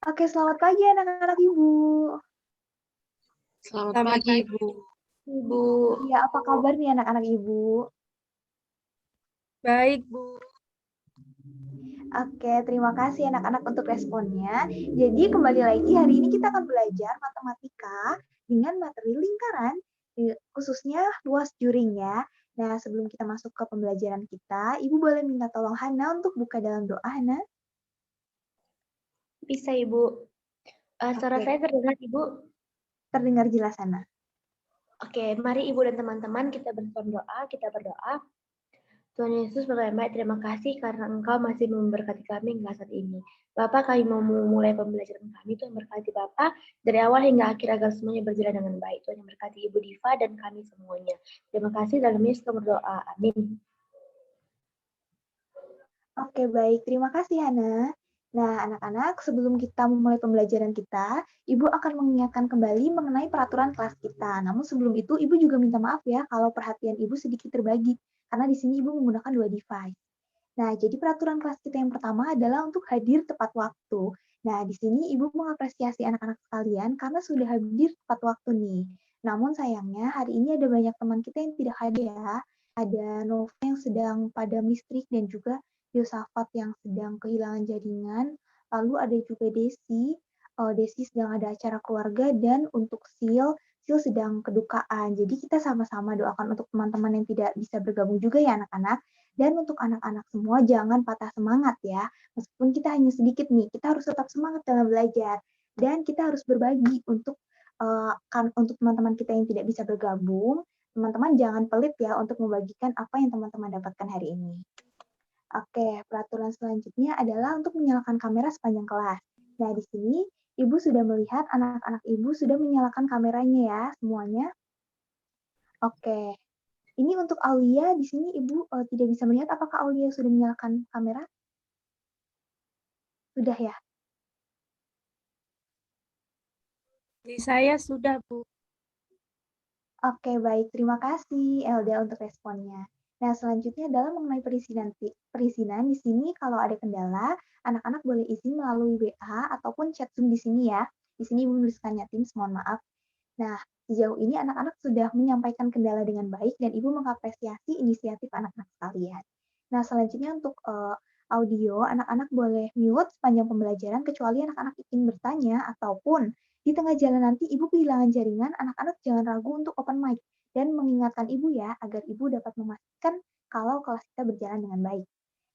Oke, selamat pagi anak-anak Ibu. Selamat Selamat pagi, pagi, Bu. Bu. Iya, apa kabar nih anak-anak Ibu? Baik, Bu. Oke, terima kasih anak-anak untuk responnya. Jadi kembali lagi hari ini kita akan belajar matematika dengan materi lingkaran, khususnya luas juring ya. Nah, sebelum kita masuk ke pembelajaran kita, Ibu boleh minta tolong Hana untuk buka dalam doa, Hana? Bisa, Ibu. Suara Oke, saya terdengar, Ibu? terdengar jelas, Hana. Oke, mari Ibu dan teman-teman kita berdoa. Kita berdoa. Tuhan Yesus, Bapak yang baik, terima kasih karena Engkau masih memberkati kami hingga saat ini. Bapak, kami mau memulai pembelajaran kami. Tuhan berkati Bapak dari awal hingga akhir agar semuanya berjalan dengan baik. Tuhan yang berkati Ibu Diva dan kami semuanya. Terima kasih dalam Yesus kami berdoa. Amin. Oke, baik. Terima kasih, Hana. Nah, anak-anak, sebelum kita memulai pembelajaran kita, Ibu akan mengingatkan kembali mengenai peraturan kelas kita. Namun sebelum itu, Ibu juga minta maaf ya kalau perhatian Ibu sedikit terbagi, karena di sini Ibu menggunakan 2 device. Nah, jadi peraturan kelas kita yang pertama adalah untuk hadir tepat waktu. Nah, di sini Ibu mengapresiasi anak-anak sekalian karena sudah hadir tepat waktu nih. Namun sayangnya hari ini ada banyak teman kita yang tidak hadir ya. Ada Nova yang sedang padam listrik dan juga Yosafat yang sedang kehilangan jaringan. Lalu ada juga Desi. Desi sedang ada acara keluarga dan untuk Sil sedang kedukaan. Jadi kita sama-sama doakan untuk teman-teman yang tidak bisa bergabung juga ya anak-anak. Dan untuk anak-anak semua jangan patah semangat ya. Meskipun kita hanya sedikit nih, kita harus tetap semangat dalam belajar. Dan kita harus berbagi untuk untuk teman-teman kita yang tidak bisa bergabung, teman-teman jangan pelit ya untuk membagikan apa yang teman-teman dapatkan hari ini. Oke, peraturan selanjutnya adalah untuk menyalakan kamera sepanjang kelas. Nah, di sini Ibu sudah melihat anak-anak Ibu sudah menyalakan kameranya ya, semuanya. Oke, ini untuk Aulia, di sini Ibu tidak bisa melihat apakah Aulia sudah menyalakan kamera? Sudah ya? Di saya sudah, Bu. Oke, baik. Terima kasih Elda untuk responnya. Nah, selanjutnya adalah mengenai perizinan. Perizinan di sini kalau ada kendala, anak-anak boleh izin melalui WA ataupun chat Zoom di sini ya. Di sini Ibu menuliskannya Teams, mohon maaf. Nah, sejauh ini anak-anak sudah menyampaikan kendala dengan baik dan Ibu mengapresiasi inisiatif anak-anak sekalian. Nah, selanjutnya untuk audio, anak-anak boleh mute sepanjang pembelajaran kecuali anak-anak ingin bertanya ataupun di tengah jalan nanti Ibu kehilangan jaringan, anak-anak jangan ragu untuk open mic dan mengingatkan Ibu ya agar Ibu dapat memastikan kalau kelas kita berjalan dengan baik.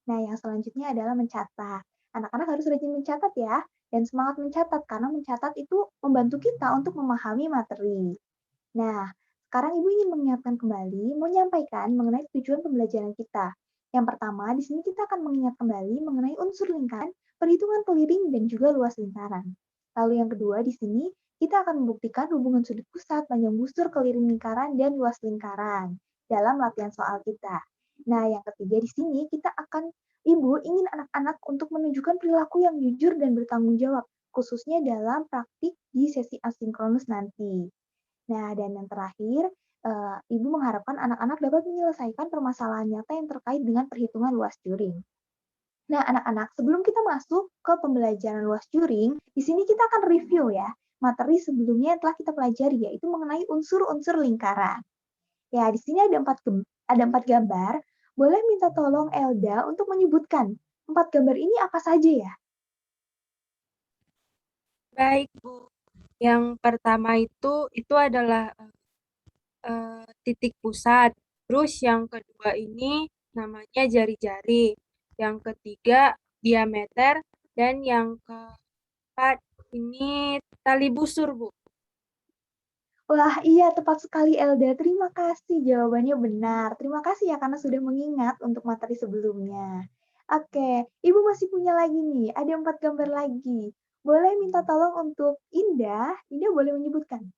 Nah, yang selanjutnya adalah mencatat. Anak-anak harus rajin mencatat ya, dan semangat mencatat karena mencatat itu membantu kita untuk memahami materi. Nah, sekarang Ibu ingin mengingatkan kembali, menyampaikan mengenai tujuan pembelajaran kita. Yang pertama, di sini kita akan mengingat kembali mengenai unsur lingkaran, perhitungan keliling, dan juga luas lingkaran. Lalu yang kedua, di sini kita akan membuktikan hubungan sudut pusat, panjang busur, keliling lingkaran, dan luas lingkaran dalam latihan soal kita. Nah, yang ketiga di sini kita akan, Ibu ingin anak-anak untuk menunjukkan perilaku yang jujur dan bertanggung jawab, khususnya dalam praktik di sesi asinkronus nanti. Nah, dan yang terakhir, Ibu mengharapkan anak-anak dapat menyelesaikan permasalahan nyata yang terkait dengan perhitungan luas juring. Nah, anak-anak, sebelum kita masuk ke pembelajaran luas juring, di sini kita akan review ya, materi sebelumnya yang telah kita pelajari, yaitu mengenai unsur-unsur lingkaran. Ya, di sini ada 4 gambar. Boleh minta tolong Elda untuk menyebutkan 4 gambar ini apa saja ya? Baik, Bu. Yang pertama itu adalah titik pusat. Terus yang kedua ini namanya jari-jari. Yang ketiga diameter dan yang keempat ini tali busur, Bu. Wah, iya tepat sekali Elda. Terima kasih jawabannya benar. Terima kasih ya karena sudah mengingat untuk materi sebelumnya. Oke, Ibu masih punya lagi nih. Ada 4 gambar lagi. Boleh minta tolong untuk Indah. Indah boleh menyebutkan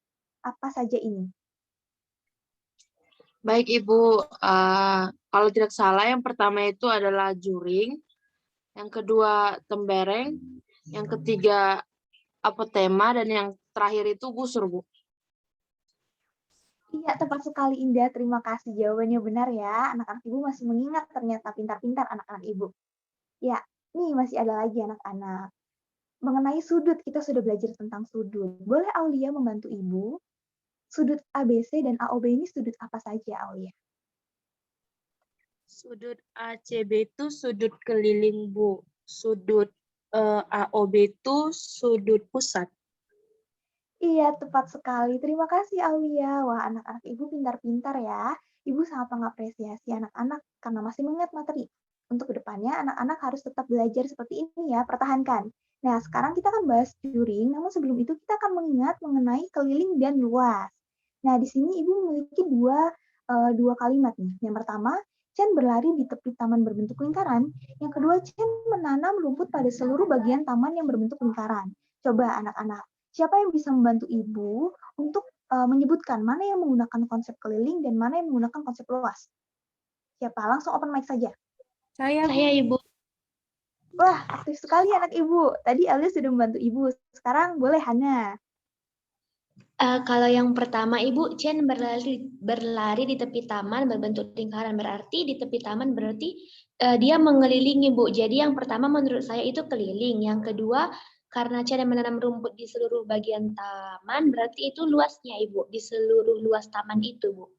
apa saja ini? Baik, Ibu. Kalau tidak salah, yang pertama itu adalah juring, yang kedua tembereng, yang ketiga apotema, dan yang terakhir itu busur, Bu. Iya, tepat sekali Indah. Terima kasih jawabannya benar ya. Anak-anak Ibu masih mengingat ternyata pintar-pintar anak-anak Ibu. Ya, nih masih ada lagi anak-anak. mengenai sudut, kita sudah belajar tentang sudut. Boleh Aulia membantu Ibu? Sudut ABC dan AOB ini sudut apa saja, Aulia? Sudut ACB itu sudut keliling, Bu. Sudut AOB itu sudut pusat. Iya, tepat sekali. Terima kasih, Aulia. Wah, anak-anak Ibu pintar-pintar ya. Ibu sangat mengapresiasi anak-anak karena masih mengingat materi. Untuk kedepannya, anak-anak harus tetap belajar seperti ini ya, pertahankan. Nah, sekarang kita akan bahas juring, namun sebelum itu kita akan mengingat mengenai keliling dan luas. Nah, di sini Ibu memiliki dua kalimat nih. Yang pertama, Chen berlari di tepi taman berbentuk lingkaran. Yang kedua, Chen menanam rumput pada seluruh bagian taman yang berbentuk lingkaran. Coba anak-anak, siapa yang bisa membantu Ibu untuk menyebutkan mana yang menggunakan konsep keliling dan mana yang menggunakan konsep luas? Siapa? Langsung open mic saja. Saya, Bu. Saya Ibu. Wah, aktif sekali anak Ibu. Tadi Alia sudah membantu Ibu. Sekarang boleh Hana. Kalau yang pertama Ibu, Chen berlari di tepi taman berbentuk lingkaran, berarti di tepi taman berarti dia mengelilingi Bu. Jadi yang pertama menurut saya itu keliling. Yang kedua karena Chen menanam rumput di seluruh bagian taman berarti itu luasnya Ibu, di seluruh luas taman itu Bu.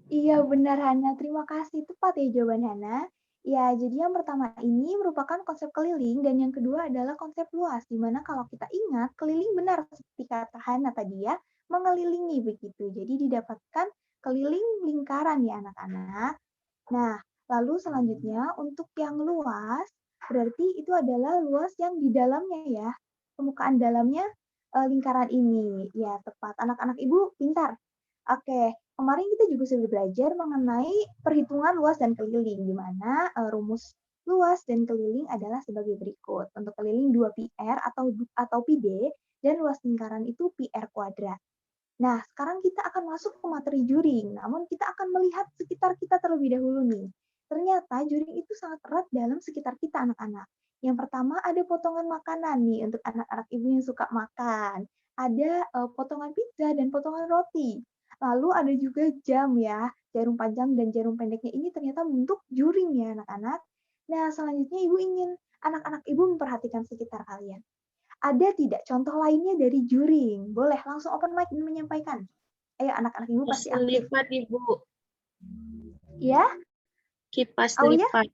Iya benar Hana, terima kasih. Tepat ya jawaban Hana. Ya, jadi yang pertama ini merupakan konsep keliling dan yang kedua adalah konsep luas. Dimana kalau kita ingat, keliling benar seperti kata Hana tadi ya, mengelilingi begitu. Jadi didapatkan keliling lingkaran ya anak-anak. Nah, lalu selanjutnya untuk yang luas, berarti itu adalah luas yang di dalamnya ya. Permukaan dalamnya lingkaran ini. Ya, tepat. Anak-anak Ibu pintar. Oke, kemarin kita juga sudah belajar mengenai perhitungan luas dan keliling, di mana rumus luas dan keliling adalah sebagai berikut. Untuk keliling 2πr atau πd, dan luas lingkaran itu πr kuadrat. Nah, sekarang kita akan masuk ke materi juring, namun kita akan melihat sekitar kita terlebih dahulu nih. Ternyata juring itu sangat erat dalam sekitar kita anak-anak. Yang pertama ada potongan makanan nih untuk anak-anak ibu yang suka makan. Ada potongan pizza dan potongan roti. Lalu ada juga jam ya, jarum panjang dan jarum pendeknya ini ternyata bentuk juring ya anak-anak. Nah, selanjutnya ibu ingin anak-anak ibu memperhatikan sekitar kalian. Ada tidak contoh lainnya dari juring? Boleh langsung open mic menyampaikan. Ayo anak-anak ibu pasti Kipas aktif. lipat, Ibu. Ya, Kipas Aulia? lipat.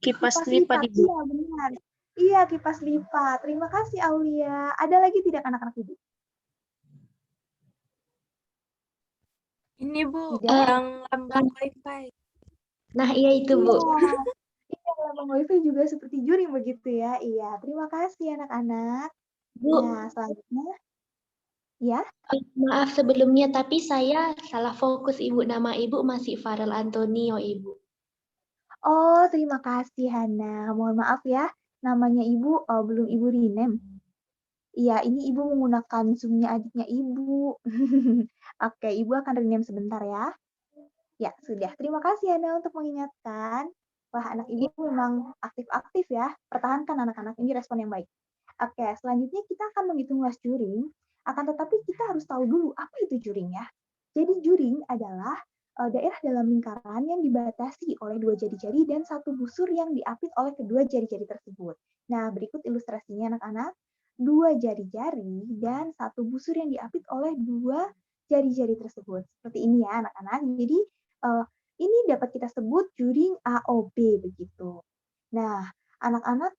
Kipas Kipas lipat, lipat. Ibu. Iya, benar. Iya, kipas lipat. Terima kasih Aulia. Ada lagi tidak anak-anak ibu? Ini, Bu, Tidak? yang lambang wifi. Nah, iya itu Bu. Iya. Iya, lambang wifi juga seperti juring begitu ya. Iya, terima kasih anak-anak. Bu, Nah, selanjutnya ya. maaf sebelumnya tapi saya salah fokus Ibu. Nama Ibu masih Farel Antonio Ibu. Oh, terima kasih Hana. Mohon maaf ya, namanya ibu belum ibu rename. Iya, ini ibu menggunakan Zoom-nya adiknya ibu. Oke, ibu akan rename sebentar ya. Ya, sudah. Terima kasih Hana untuk mengingatkan. Wah, anak ibu memang aktif-aktif ya. Pertahankan anak-anak ini respon yang baik. Oke, selanjutnya kita akan menghitung luas juring. Akan tetapi kita harus tahu dulu apa itu juring ya. Jadi juring adalah daerah dalam lingkaran yang dibatasi oleh dua jari-jari dan satu busur yang diapit oleh kedua jari-jari tersebut. Nah, berikut ilustrasinya anak-anak. Dua jari-jari dan satu busur yang diapit oleh dua jari-jari tersebut. Seperti ini ya anak-anak. Jadi ini dapat kita sebut juring AOB begitu. Nah, anak-anak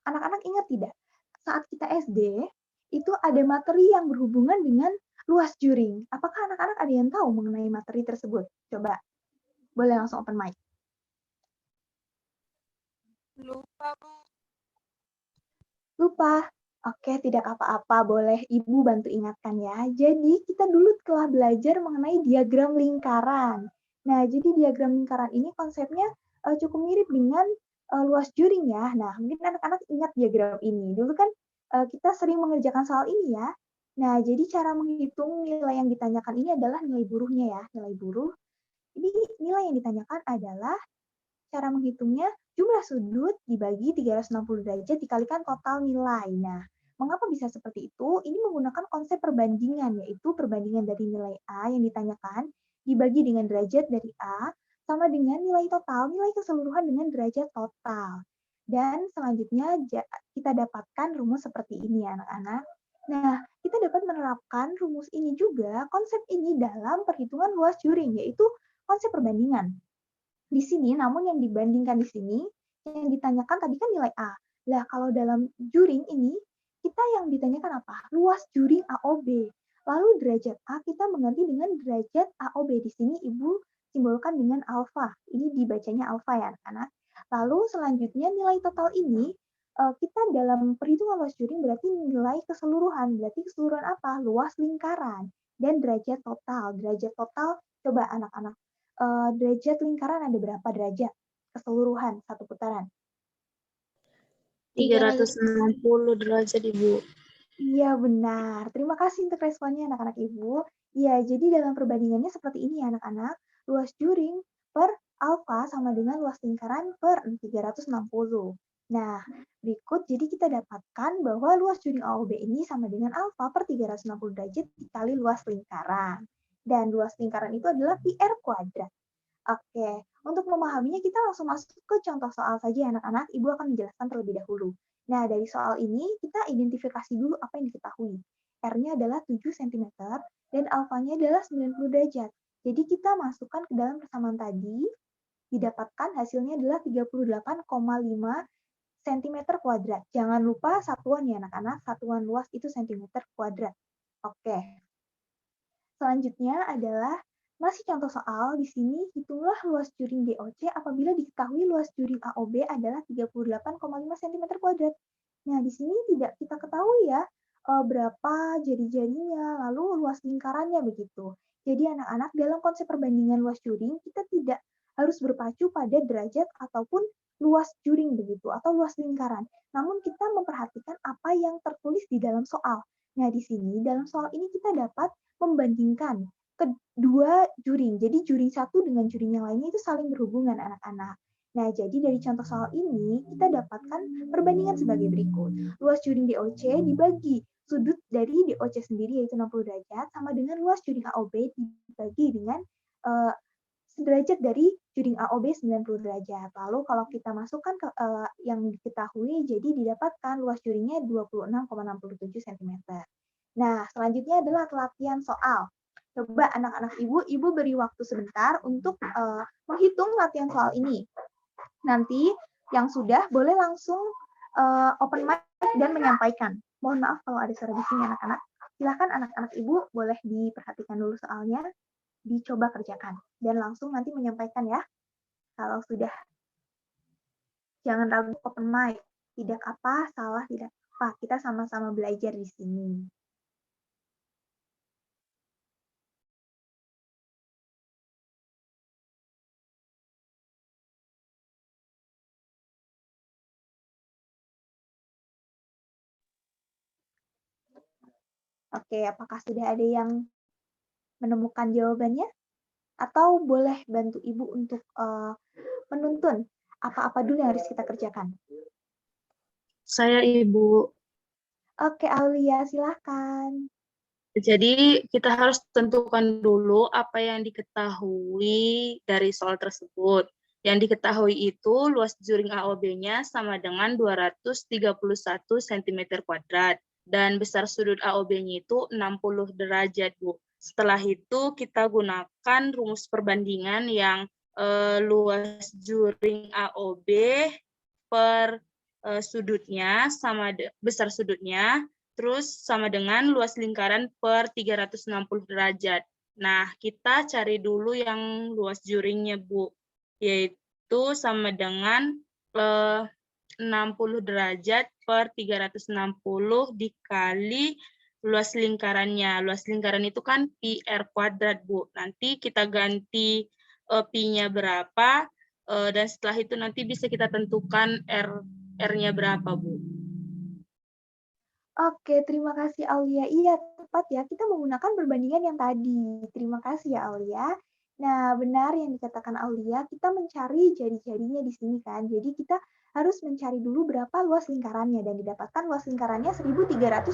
anak-anak ingat tidak? Saat kita SD, itu ada materi yang berhubungan dengan luas juring. Apakah anak-anak ada yang tahu mengenai materi tersebut? Coba, boleh langsung open mic. Lupa, Bu. Lupa? Oke, tidak apa-apa. Boleh Ibu bantu ingatkan ya. Jadi, kita dulu telah belajar mengenai diagram lingkaran. Nah, jadi diagram lingkaran ini konsepnya cukup mirip dengan luas juring ya. Nah, mungkin anak-anak ingat diagram ini. Dulu kan kita sering mengerjakan soal ini ya. Nah, jadi cara menghitung nilai yang ditanyakan ini adalah nilai buruhnya ya. Nilai buruh. Ini nilai yang ditanyakan adalah cara menghitungnya jumlah sudut dibagi 360 derajat dikalikan total nilai. Nah, mengapa bisa seperti itu? Ini menggunakan konsep perbandingan, yaitu perbandingan dari nilai A yang ditanyakan dibagi dengan derajat dari A sama dengan nilai total, nilai keseluruhan dengan derajat total. Dan selanjutnya kita dapatkan rumus seperti ini ya anak-anak. Nah, kita dapat menerapkan rumus ini juga, konsep ini dalam perhitungan luas juring, yaitu konsep perbandingan. Di sini, namun yang dibandingkan di sini, yang ditanyakan tadi kan nilai A. Lah, kalau dalam juring ini, kita yang ditanyakan apa? Luas juring AOB. Lalu derajat A kita mengganti dengan derajat AOB. Di sini Ibu simbolkan dengan alfa. Ini dibacanya alfa ya anak-anak. Lalu selanjutnya nilai total ini kita dalam perhitungan luas juring berarti nilai keseluruhan. Berarti keseluruhan apa? Luas lingkaran. Dan derajat total. Derajat total, coba anak-anak. Derajat lingkaran ada berapa derajat? Keseluruhan satu putaran. 360 derajat, Ibu. Iya, benar. Terima kasih untuk responnya anak-anak Ibu. Iya, jadi dalam perbandingannya seperti ini ya anak-anak. Luas juring per alfa sama dengan luas lingkaran per 360. Nah, berikut jadi kita dapatkan bahwa luas juring AOB ini sama dengan alfa per 360 derajat dikali luas lingkaran. Dan luas lingkaran itu adalah pi r kuadrat. Oke, untuk memahaminya kita langsung masuk ke contoh soal saja anak-anak. Ibu akan menjelaskan terlebih dahulu. Nah, dari soal ini kita identifikasi dulu apa yang diketahui. R-nya adalah 7 cm dan alfanya adalah 90 derajat. Jadi kita masukkan ke dalam persamaan tadi, didapatkan hasilnya adalah 38,5 cm kuadrat. Jangan lupa satuan ya anak-anak, satuan luas itu cm kuadrat. Oke. Selanjutnya adalah masih contoh soal, di sini hitunglah luas juring DOC apabila diketahui luas juring AOB adalah 38,5 cm kuadrat. Nah, di sini tidak kita ketahui ya berapa jari-jarinya, lalu luas lingkarannya begitu. Jadi anak-anak dalam konsep perbandingan luas juring, kita tidak harus berpacu pada derajat ataupun luas juring begitu, atau luas lingkaran. Namun kita memperhatikan apa yang tertulis di dalam soal. Nah, di sini dalam soal ini kita dapat membandingkan kedua juring. Jadi juring satu dengan juring yang lainnya itu saling berhubungan anak-anak. Nah, jadi dari contoh soal ini kita dapatkan perbandingan sebagai berikut. Luas juring DOC dibagi sudut dari DOC sendiri yaitu 60 derajat sama dengan luas juring AOB dibagi dengan sederajat dari juring AOB 90 derajat. Lalu kalau kita masukkan ke yang diketahui jadi didapatkan luas juringnya 26,67 cm. Nah, selanjutnya adalah latihan soal. Coba anak-anak ibu beri waktu sebentar untuk menghitung latihan soal ini. Nanti yang sudah boleh langsung open mic dan menyampaikan. Mohon maaf kalau ada suara bising anak-anak. Silakan anak-anak ibu boleh diperhatikan dulu soalnya, dicoba kerjakan dan langsung nanti menyampaikan ya. Kalau sudah, jangan ragu open mic. Tidak apa, salah tidak apa. Kita sama-sama belajar di sini. Oke, apakah sudah ada yang menemukan jawabannya? Atau boleh bantu Ibu untuk menuntun apa-apa dulu yang harus kita kerjakan? Saya, Ibu. Oke, Aulia, silahkan. Jadi kita harus tentukan dulu apa yang diketahui dari soal tersebut. Yang diketahui itu luas juring AOB-nya sama dengan 231 cm kuadrat dan besar sudut AOB-nya itu 60 derajat, Bu. Setelah itu kita gunakan rumus perbandingan yang luas juring AOB per sudutnya sama besar sudutnya terus sama dengan luas lingkaran per 360 derajat. Nah, kita cari dulu yang luas juringnya, Bu. Yaitu sama dengan 60 derajat per 360 dikali luas lingkarannya. Luas lingkaran itu kan pi r kuadrat, Bu. Nanti kita ganti pi-nya berapa, dan setelah itu nanti bisa kita tentukan R-nya berapa, Bu. Oke, terima kasih Aulia. Iya, tepat ya. Kita menggunakan perbandingan yang tadi. Terima kasih ya Aulia. Nah, benar yang dikatakan Aulia, kita mencari jari-jarinya di sini kan. Jadi kita harus mencari dulu berapa luas lingkarannya dan didapatkan luas lingkarannya 1386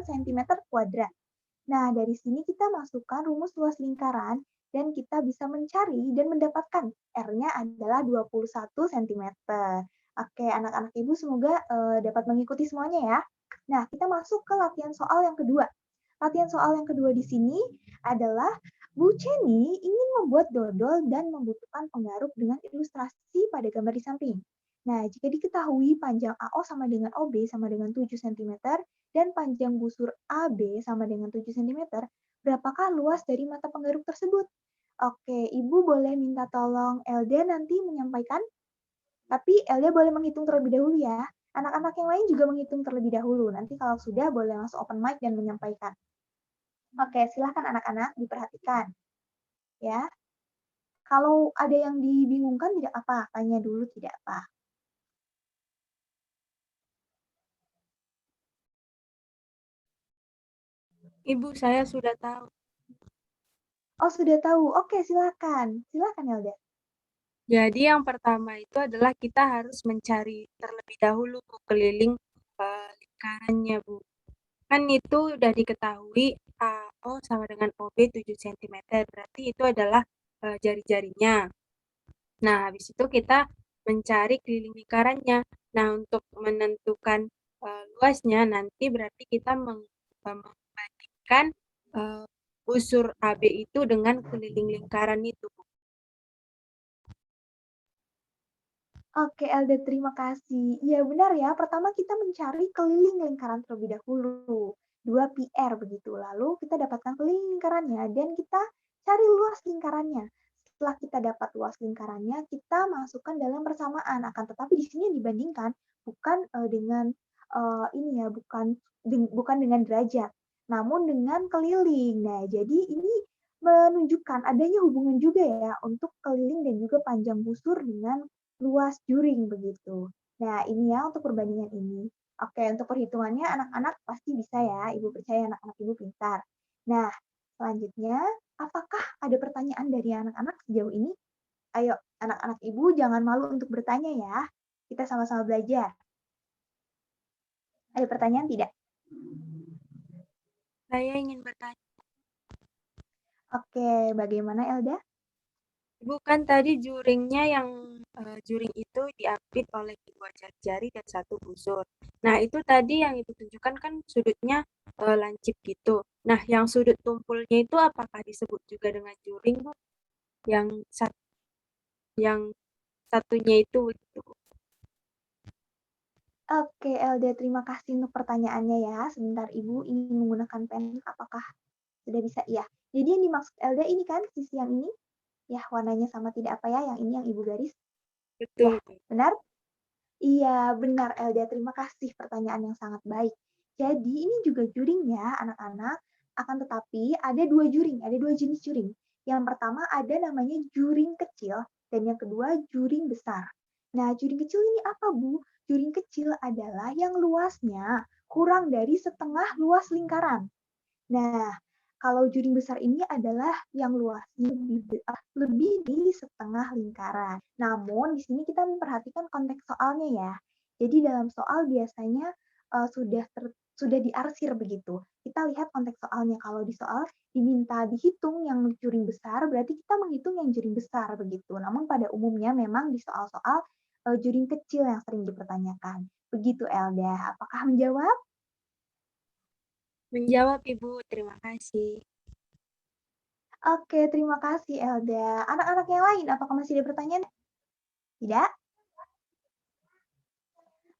cm kuadrat. Nah, dari sini kita masukkan rumus luas lingkaran dan kita bisa mencari dan mendapatkan R-nya adalah 21 cm. Oke, anak-anak Ibu semoga dapat mengikuti semuanya ya. Nah, kita masuk ke latihan soal yang kedua. Latihan soal yang kedua di sini adalah Bu Ceni ingin membuat dodol dan membutuhkan penggaruk dengan ilustrasi pada gambar di samping. Nah, jika diketahui panjang AO sama dengan OB sama dengan 7 cm dan panjang busur AB sama dengan 7 cm, berapakah luas dari mata penggaruk tersebut? Oke, Ibu boleh minta tolong Elda nanti menyampaikan, tapi Elda boleh menghitung terlebih dahulu ya. Anak-anak yang lain juga menghitung terlebih dahulu. Nanti kalau sudah boleh langsung open mic dan menyampaikan. Oke, silahkan anak-anak diperhatikan. Ya, kalau ada yang dibingungkan tidak apa, tanya dulu tidak apa. Ibu, saya sudah tahu. Oh, sudah tahu. Oke, silakan. Silakan Elda. Jadi yang pertama itu adalah kita harus mencari terlebih dahulu keliling lingkarannya, Bu. Kan itu udah diketahui AO sama dengan OB 7 cm. Berarti itu adalah jari-jarinya. Nah, habis itu kita mencari keliling lingkarannya. Nah, untuk menentukan luasnya nanti berarti kita membandingkan busur AB itu dengan keliling lingkaran itu. Oke, Elda, terima kasih. Iya, benar ya. Pertama kita mencari keliling lingkaran terlebih dahulu. 2 PR begitu. Lalu kita dapatkan keliling lingkarannya dan kita cari luas lingkarannya. Setelah kita dapat luas lingkarannya, kita masukkan dalam persamaan. Akan tetapi di sini dibandingkan bukan dengan ini ya, bukan dengan derajat, namun dengan keliling. Nah, jadi ini menunjukkan adanya hubungan juga ya untuk keliling dan juga panjang busur dengan luas juring begitu. Nah, ini ya untuk perbandingan ini. Oke, untuk perhitungannya anak-anak pasti bisa ya. Ibu percaya anak-anak Ibu pintar. Nah, selanjutnya, apakah ada pertanyaan dari anak-anak sejauh ini? Ayo, anak-anak Ibu jangan malu untuk bertanya ya. Kita sama-sama belajar. Ada pertanyaan tidak? Saya ingin bertanya, Oke, bagaimana Elda? Ibu kan tadi juringnya yang juring itu diapit oleh dua jari-jari dan satu busur. Nah, itu tadi yang Ibu tunjukkan kan sudutnya lancip gitu. Nah, yang sudut tumpulnya itu apakah disebut juga dengan juring, Bu? Yang yang satunya itu gitu. Oke, Elda, terima kasih untuk pertanyaannya ya. Sebentar, Ibu ingin menggunakan pen. Apakah sudah bisa? Iya. Jadi yang dimaksud Elda ini kan sisi yang ini? Ya, warnanya sama tidak apa ya, yang ini yang Ibu garis. Ya, Betul, Bu. benar? Iya, benar Elda. Terima kasih pertanyaan yang sangat baik. Jadi ini juga juring ya anak-anak. Akan tetapi ada dua juring, ada dua jenis juring. Yang pertama ada namanya juring kecil dan yang kedua juring besar. Nah, juring kecil ini apa, Bu? Juring kecil adalah yang luasnya kurang dari setengah luas lingkaran. Nah, kalau juring besar ini adalah yang luasnya lebih dari setengah lingkaran. Namun, di sini kita memperhatikan konteks soalnya ya. Jadi dalam soal biasanya sudah diarsir begitu. Kita lihat konteks soalnya. Kalau di soal diminta dihitung yang juring besar, berarti kita menghitung yang juring besar begitu. Namun pada umumnya memang di soal-soal juring kecil yang sering dipertanyakan. Begitu Elda. Apakah menjawab? Menjawab, Ibu. Terima kasih. Oke, terima kasih Elda. Anak-anak yang lain, apakah masih ada pertanyaan? Tidak?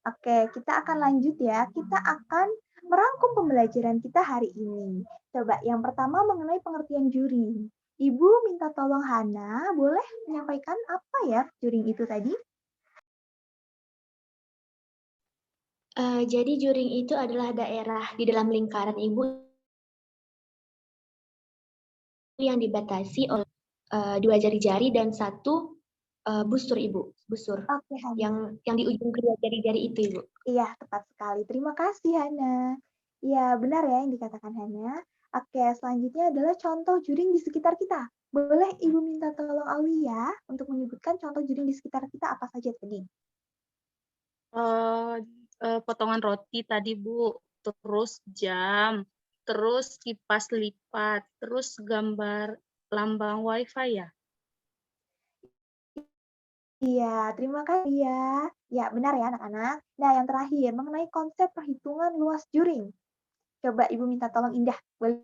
Oke, kita akan lanjut ya. Kita akan merangkum pembelajaran kita hari ini. Coba yang pertama mengenai pengertian juring. Ibu minta tolong Hana, boleh menyampaikan apa ya juring itu tadi? Jadi juring itu adalah daerah di dalam lingkaran Ibu yang dibatasi oleh dua jari-jari dan satu busur Ibu, busur. Oke, Hana. Yang di ujung kedua jari-jari itu Ibu. Iya, tepat sekali. Terima kasih, Hana. Iya, benar ya yang dikatakan Hana. Oke, selanjutnya adalah contoh juring di sekitar kita. Boleh Ibu minta tolong Aulia untuk menyebutkan contoh juring di sekitar kita apa saja tadi? Potongan roti tadi, Bu. Terus jam. Terus kipas lipat. Terus gambar lambang WiFi ya? Iya, terima kasih ya. Ya, benar ya anak-anak. Nah, yang terakhir mengenai konsep perhitungan luas juring. Coba Ibu minta tolong Indah, boleh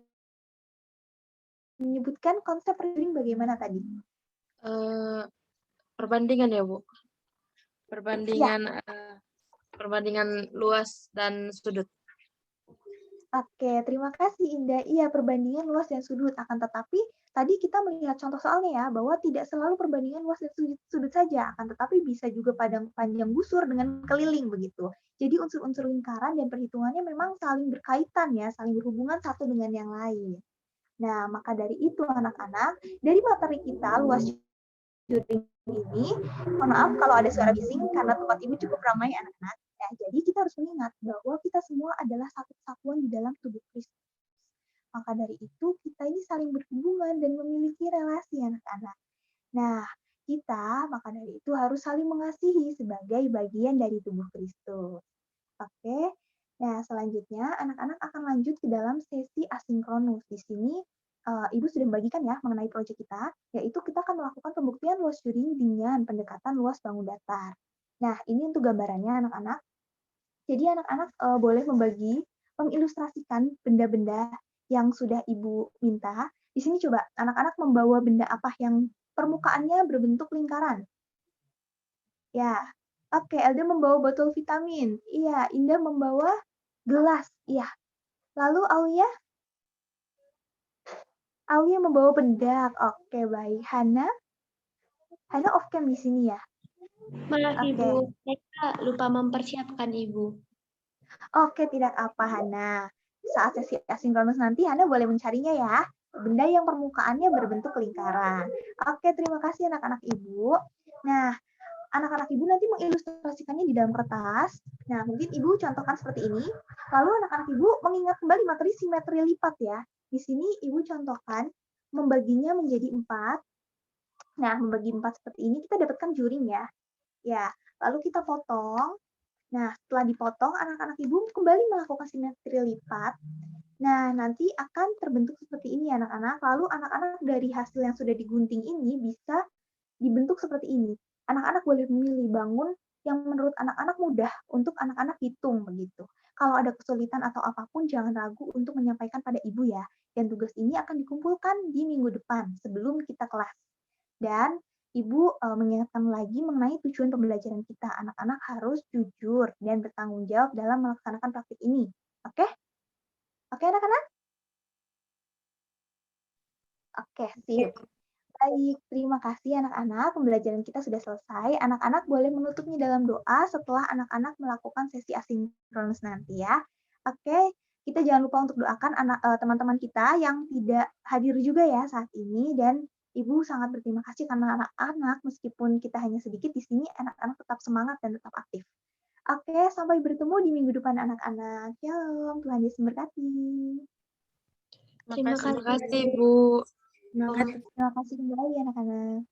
menyebutkan konsep juring bagaimana tadi? Perbandingan ya, Bu. Ya, Perbandingan luas dan sudut. oke, terima kasih Indah. Iya, perbandingan luas dan sudut. Akan tetapi tadi kita melihat contoh soalnya ya, bahwa tidak selalu perbandingan luas dan sudut saja, akan tetapi bisa juga panjang busur dengan keliling begitu. Jadi unsur-unsur lingkaran dan perhitungannya memang saling berkaitan ya, saling berhubungan satu dengan yang lain. Nah, maka dari itu anak-anak, dari materi kita luas juring ini, mohon maaf kalau ada suara bising karena tempat ini cukup ramai anak-anak. Nah, jadi kita harus mengingat bahwa kita semua adalah satu kesatuan di dalam tubuh Kristus. Maka dari itu, kita ini saling berhubungan dan memiliki relasi anak-anak. Nah, kita maka dari itu harus saling mengasihi sebagai bagian dari tubuh Kristus. Oke. Nah, selanjutnya anak-anak akan lanjut ke dalam sesi asinkronus. Di sini Ibu sudah membagikan ya mengenai proyek kita, yaitu kita akan melakukan pembuktian luas juring dengan pendekatan luas bangun datar. Nah, ini untuk gambarannya anak-anak. Jadi anak-anak boleh mengilustrasikan benda-benda yang sudah Ibu minta. Di sini coba anak-anak membawa benda apa yang permukaannya berbentuk lingkaran. Ya, oke, Elda membawa botol vitamin. Iya, Indah membawa gelas. Iya. Lalu Aulia membawa bedak. Oke, baik. Hana off cam di sini ya. Maaf Oke. Ibu, saya lupa mempersiapkan Ibu. Oke, tidak apa Hana. Saat sesi asinkronus nanti Hana boleh mencarinya ya. Benda yang permukaannya berbentuk lingkaran. Oke, terima kasih anak-anak Ibu. Nah, anak-anak Ibu nanti mengilustrasikannya di dalam kertas. Nah, mungkin Ibu contohkan seperti ini. Lalu anak-anak Ibu mengingat kembali materi simetri lipat ya. Di sini Ibu contohkan membaginya menjadi 4. Nah, membagi 4 seperti ini kita dapatkan juring ya. Ya, lalu kita potong. Nah, setelah dipotong, anak-anak Ibu kembali melakukan simetri lipat. Nah, nanti akan terbentuk seperti ini anak-anak. Lalu anak-anak dari hasil yang sudah digunting ini bisa dibentuk seperti ini. Anak-anak boleh memilih bangun yang menurut anak-anak mudah untuk anak-anak hitung begitu. Kalau ada kesulitan atau apapun jangan ragu untuk menyampaikan pada Ibu ya. Dan tugas ini akan dikumpulkan di minggu depan sebelum kita kelas. Dan Ibu mengingatkan lagi mengenai tujuan pembelajaran kita. Anak-anak harus jujur dan bertanggung jawab dalam melaksanakan praktik ini. Oke? Oke anak-anak? Oke, sip. Baik, terima kasih anak-anak. Pembelajaran kita sudah selesai. Anak-anak boleh menutupnya dalam doa setelah anak-anak melakukan sesi asinkronus nanti ya. Oke, kita jangan lupa untuk doakan teman-teman kita yang tidak hadir juga ya saat ini. Dan Ibu sangat berterima kasih karena anak-anak, meskipun kita hanya sedikit di sini, anak-anak tetap semangat dan tetap aktif. Oke, sampai bertemu di minggu depan anak-anak. Shalom, Tuhan Yesus memberkati. Terima Terima kasih. kasih, Bu. Terima kasih kembali anak-anak.